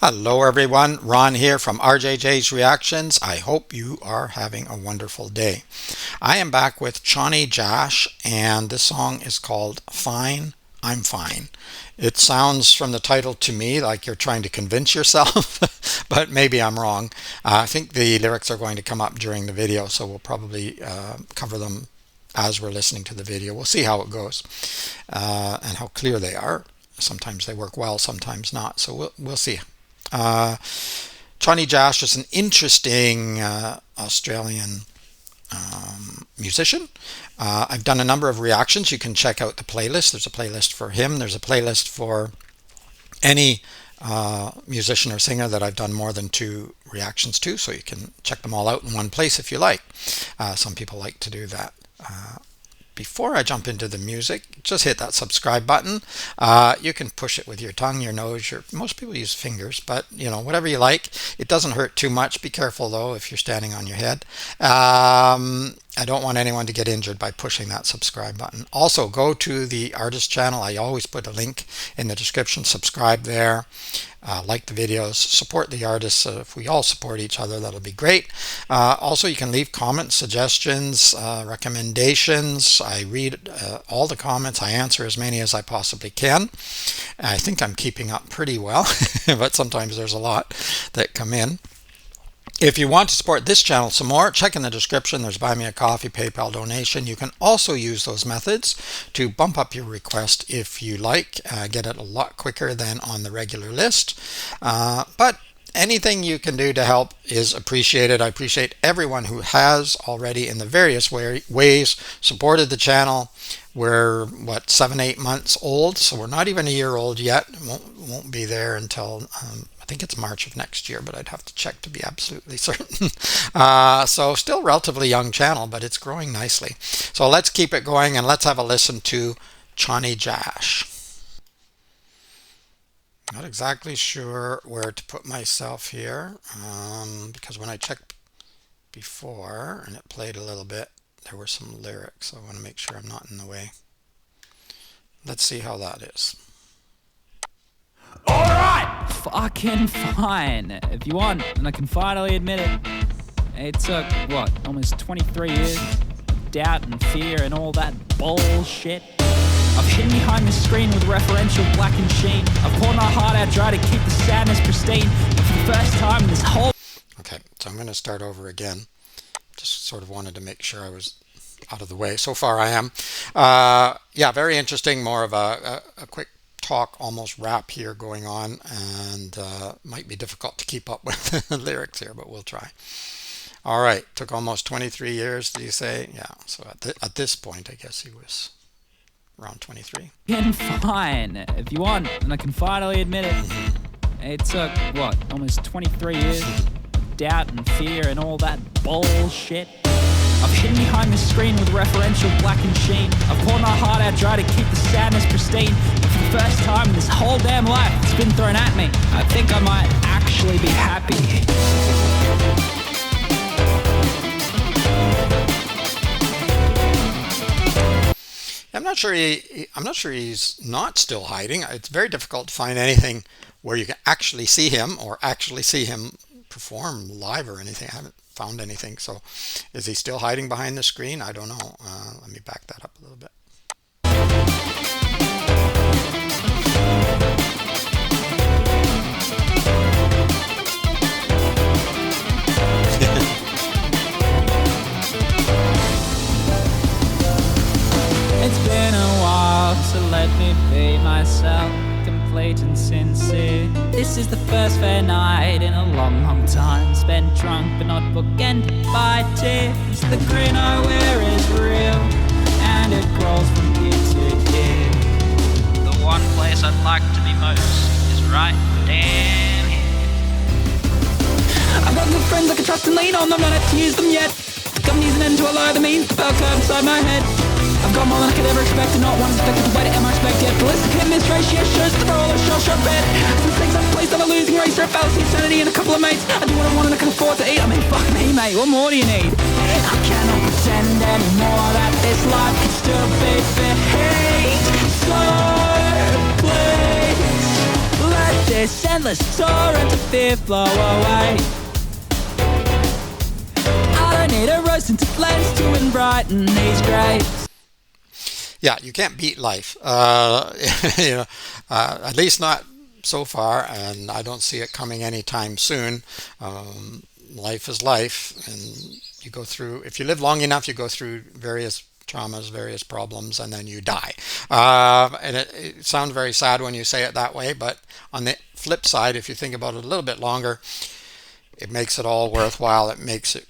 Hello everyone, Ron here from RJJ's Reactions. I hope you are having a wonderful day. I am back with Chonny Jash and this song is called Fine, I'm Fine. It sounds from the title to me like you're trying to convince yourself, but maybe I'm wrong. I think the lyrics are going to come up during the video, so we'll probably cover them as we're listening to the video. We'll see how it goes and how clear they are. Sometimes they work well, sometimes not, so we'll see. Chonny Jash is an interesting Australian musician. I've done a number of reactions. You can check out the playlist. There's a playlist for him. There's a playlist for any musician or singer that I've done more than 2 reactions to, so you can check them all out in one place if you like. Some people like to do that. Before I jump into the music, just hit that subscribe button. You can push it with your tongue, your nose, most people use fingers, but whatever you like. It doesn't hurt too much. Be careful though if you're standing on your head. I don't want anyone to get injured by pushing that subscribe button. Also, go to the artist channel. I always put a link in the description. Subscribe there. Like the videos, support the artists. If we all support each other, that'll be great. Also, you can leave comments, suggestions, recommendations. I read all the comments. I answer as many as I possibly can. I think I'm keeping up pretty well, but sometimes there's a lot that come in. If you want to support this channel some more, check in the description. There's Buy Me a Coffee, PayPal donation. You can also use those methods to bump up your request if you like. Get it a lot quicker than on the regular list. But anything you can do to help is appreciated. I appreciate everyone who has already in the various ways supported the channel. We're 7-8 months old, so we're not even a year old yet. Won't be there until I think it's March of next year, but I'd have to check to be absolutely certain. So still relatively young channel, but it's growing nicely. So let's keep it going and let's have a listen to Chonny Jash. Not exactly sure where to put myself here because when I checked before and it played a little bit, there were some lyrics. So I want to make sure I'm not in the way. Let's see how that is. Alright! Fucking fine. If you want, and I can finally admit it, it took, almost 23 years of doubt and fear and all that bullshit. I've hidden behind the screen with referential black and sheen. I've poured my heart out dry to keep the sadness pristine. But for the first time in this whole... Okay, so I'm going to start over again. Just sort of wanted to make sure I was out of the way. So far I am. Yeah, very interesting. More of a quick talk, almost rap here going on, and might be difficult to keep up with the lyrics here, but we'll try. All right, took almost 23 years, do you say? Yeah, so at this point, I guess he was around 23. Fine, if you want, and I can finally admit it, it took, almost 23 years of doubt and fear and all that bullshit. I've hidden behind the screen with referential black and sheen. I've poured my heart out dry to keep the sadness pristine. But for the first time in this whole damn life it's been thrown at me, I think I might actually be happy. I'm not sure he's not still hiding. It's very difficult to find anything where you can actually see him or actually see him perform live or anything. I haven't found anything. So is he still hiding behind the screen? I don't know. Let me back that up a little bit. It's been a while, so let me be myself, complete and sincere. This is the first fair night in a long, long time, spent drunk but not bookended by tears. The grin I wear is real, and it crawls from ear to ear. The one place I'd like to be most is right down here. I've got good friends I can trust and lean on, I'm not had to use them yet. Company's an end to a lie that means the bell curve inside my head. I've got more than I could ever expect, and not one expected to wait at my respect yet. The list of commitments ratio shows the role of shell-shot bet. Some things I've placed on a losing race, or a fallacy, insanity, and a couple of mates. I do what I want and I can afford to eat. I mean, fuck me, mate, what more do you need? I cannot pretend anymore that this life can still be fit. So please let this endless torrent of fear flow away. I don't need a rose tinted lens to enbrighten these graves. Yeah, you can't beat life. You know, at least not so far, and I don't see it coming anytime soon. Life is life, and you go through. If you live long enough, you go through various traumas, various problems, and then you die. And it sounds very sad when you say it that way, but on the flip side, if you think about it a little bit longer, it makes it all worthwhile. It makes it.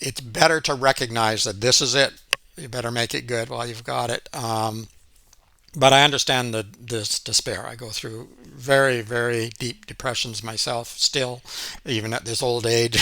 It's better to recognize that this is it. You better make it good while you've got it. But I understand this despair. I go through very, very deep depressions myself still, even at this old age.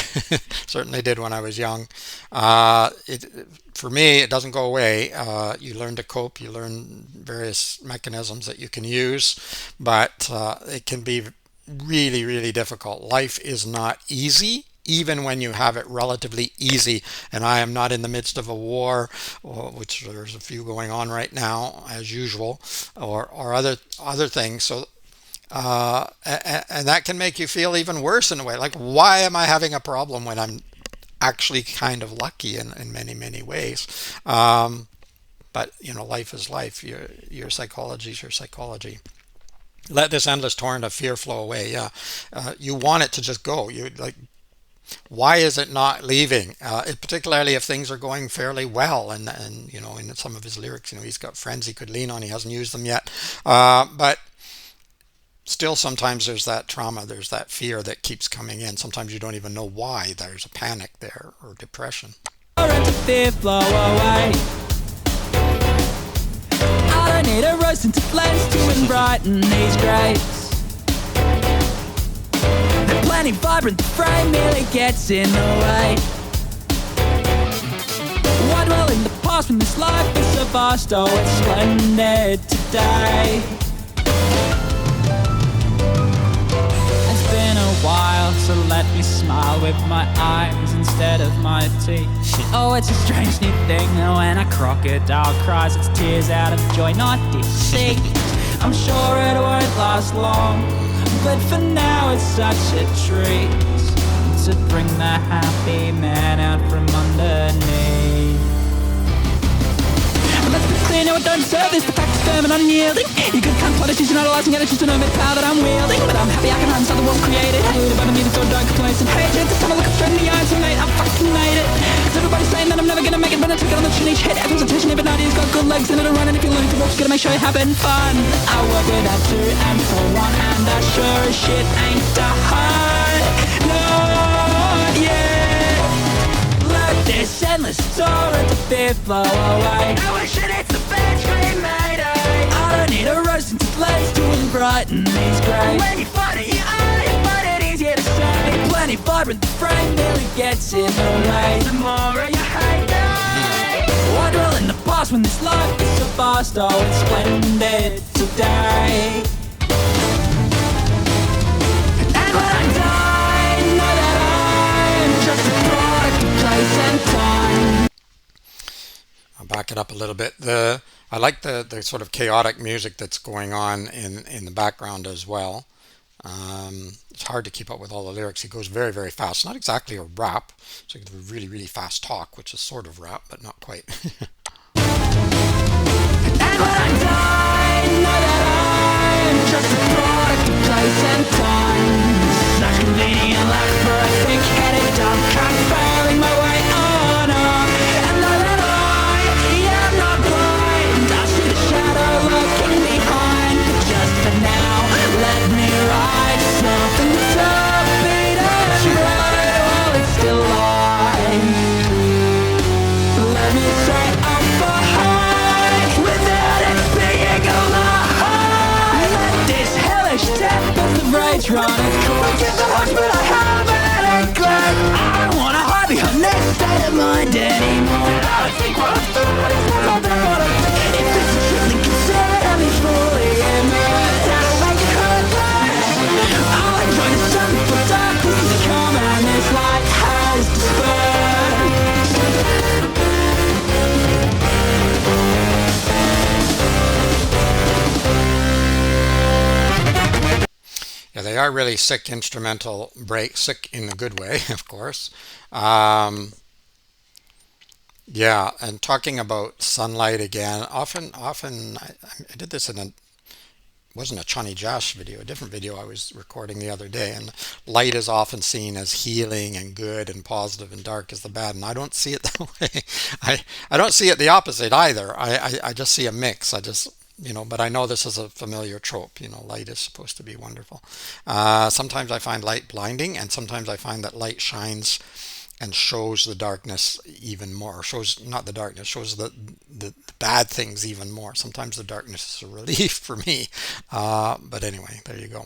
Certainly did when I was young. For me, it doesn't go away. You learn to cope. You learn various mechanisms that you can use, but it can be really, really difficult. Life is not easy, even when you have it relatively easy. And I am not in the midst of a war, which there's a few going on right now, as usual, or other things. So, and that can make you feel even worse in a way. Like, why am I having a problem when I'm actually kind of lucky in many, many ways? But you know, life is life. Your psychology is your psychology. Let this endless torrent of fear flow away. Yeah, you want it to just go. You like. Why is it not leaving? Particularly if things are going fairly well, and you know, in some of his lyrics, you know, he's got friends he could lean on. He hasn't used them yet, but still, sometimes there's that trauma, there's that fear that keeps coming in. Sometimes you don't even know why. There's a panic there or depression. Fear flow away. I don't need a rose tinted lens to enbrighten these graves. They're plenty vibrant, the frame merely gets in the way. Why dwell in the past when this life is so vast? Oh, it's splendid today. It's been a while, so let me smile with my eyes instead of my teeth. Oh, it's a strange new thing when a crocodile cries its tears out of joy, not deceit. I'm sure it won't last long, but for now it's such a treat to bring the happy man out from underneath. Let's be clear, no, I don't deserve this. The fact is firm and unyielding. You could count politicians analysing it, it's just an omen power that I'm wielding. But I'm happy I can hunt, so the world's created. Hated by the media, so don't complacent hatred. This time I look up straight in the eyes, so mate, I fucking made it. Cause everybody's saying that I'm never gonna make it, but I took it on the chin each hit. Everyone's attention, even ideas got good legs, and it'll run. And if you're learning to walk, just gonna make sure you're having fun. I work with that two and for one, and that sure as shit ain't done. Not yet. Let this endless torrent of fear flow away. I wish it it's the best Mayday. I don't need a rose tinted lens to brighten these graves. When you find it, you own it, but it easier to say. Plenty vibrant, the frame nearly gets in the way. The more you hate it. Why dwell in the past when this life is so fast? Oh, it's splendid today. And when I die, know that I'm just a product of place and time. I'll back it up a little bit. I like the sort of chaotic music that's going on in the background as well. It's hard to keep up with all the lyrics. He goes very, very fast. Not exactly a rap. It's like a really, really fast talk, which is sort of rap, but not quite. And when I die, know that I'm just a product of place and time. Such convenient life for a thick-headed dumb cunt failing my way on up. And know that I'm not blind. I see the shadow lurking behind. But just for now, let me ride something that's upbeat and bright while it's still light. Let me say I'm behind without it being a lie. Let this hellish tempest of rage run its course. Forget the horse, but I haven't a clue. I don't wanna hide behind this state of mind anymore. I don't think what I thought is what I think. If it's a truth, then consider me fully immersed. That'll make it hurt less. I'll enjoy the sun before darkness has come and this light has dispersed. Yeah, they are really sick instrumental breaks, sick in a good way, of course. Um, yeah, and talking about sunlight again, often I did this in a wasn't a Chonny Jash video, a different video I was recording the other day. And light is often seen as healing and good and positive, and dark is the bad. And I don't see it that way. I don't see it the opposite either. I just see a mix. But I know this is a familiar trope. Light is supposed to be wonderful. Sometimes I find light blinding, and sometimes I find that light shines and shows the darkness even more. Shows not the darkness, shows the bad things even more. Sometimes the darkness is a relief for me. But anyway, there you go.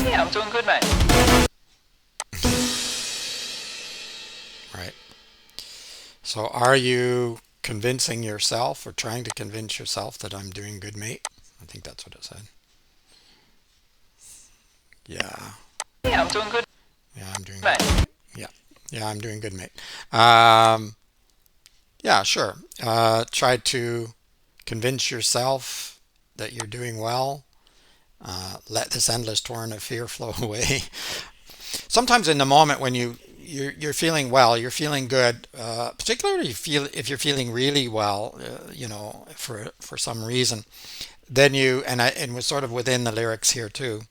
Yeah, I'm doing good, mate. Right. So are you convincing yourself or trying to convince yourself that I'm doing good, mate? I think that's what it said. Yeah. Yeah, I'm doing good, Yeah, I'm doing good. mate. Yeah. Yeah, I'm doing good, mate. Um, yeah, sure. Try to convince yourself that you're doing well. Let this endless torrent of fear flow away. Sometimes in the moment when you're feeling well, you're feeling good, particularly if you're feeling really well, for some reason, then and was sort of within the lyrics here too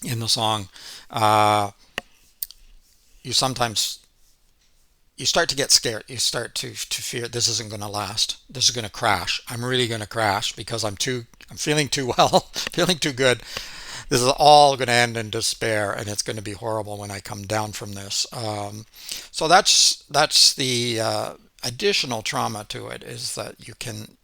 in the song. Uh, you sometimes you start to get scared. You start to fear this isn't going to last. This is going to crash. I'm really going to crash because I'm feeling too well, feeling too good. This is all going to end in despair, and it's going to be horrible when I come down from this. So that's the additional trauma to it, is that you can,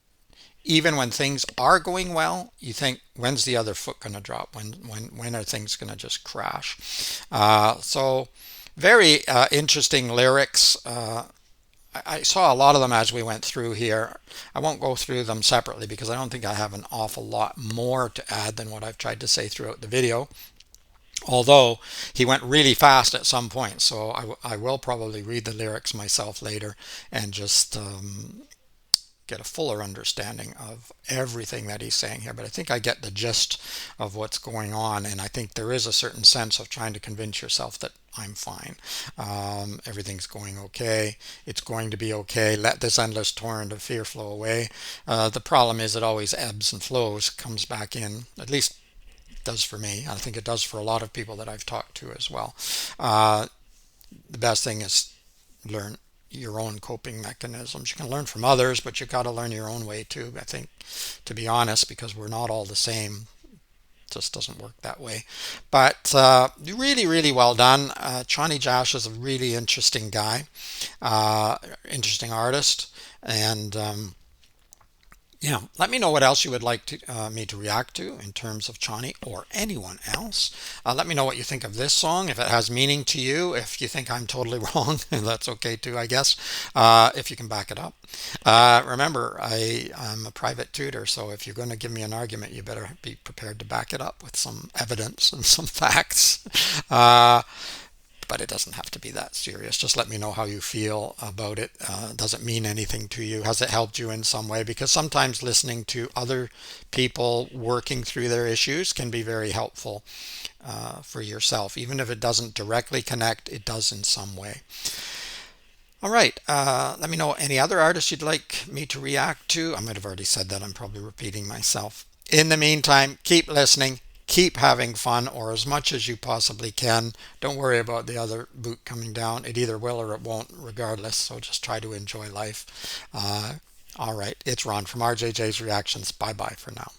even when things are going well, you think, when's the other foot going to drop? When are things going to just crash? So very interesting lyrics. I saw a lot of them as we went through here. I won't go through them separately because I don't think I have an awful lot more to add than what I've tried to say throughout the video. Although he went really fast at some point, so I will probably read the lyrics myself later and just get a fuller understanding of everything that he's saying here. But I think I get the gist of what's going on, and I think there is a certain sense of trying to convince yourself that I'm fine. Everything's going okay. It's going to be okay. Let this endless torrent of fear flow away. The problem is it always ebbs and flows, comes back in. At least it does for me. I think it does for a lot of people that I've talked to as well. Uh, the best thing is learn your own coping mechanisms. You can learn from others, but you got to learn your own way too, I think, to be honest, because we're not all the same. It just doesn't work that way. But really, really well done. Chonny Jash is a really interesting guy, interesting artist, and yeah, let me know what else you would like me to react to in terms of Chonny or anyone else. Let me know what you think of this song, if it has meaning to you, if you think I'm totally wrong, and that's okay too, I guess, if you can back it up. Remember, I'm a private tutor, so if you're going to give me an argument, you better be prepared to back it up with some evidence and some facts. But it doesn't have to be that serious. Just let me know how you feel about it. Does it mean anything to you? Has it helped you in some way? Because sometimes listening to other people working through their issues can be very helpful for yourself. Even if it doesn't directly connect, it does in some way. All right. Let me know any other artists you'd like me to react to. I might have already said that. I'm probably repeating myself. In the meantime, keep listening. Keep having fun, or as much as you possibly can. Don't worry about the other boot coming down. It either will or it won't, regardless. So just try to enjoy life. All right. It's Ron from RJJ's Reactions. Bye bye for now.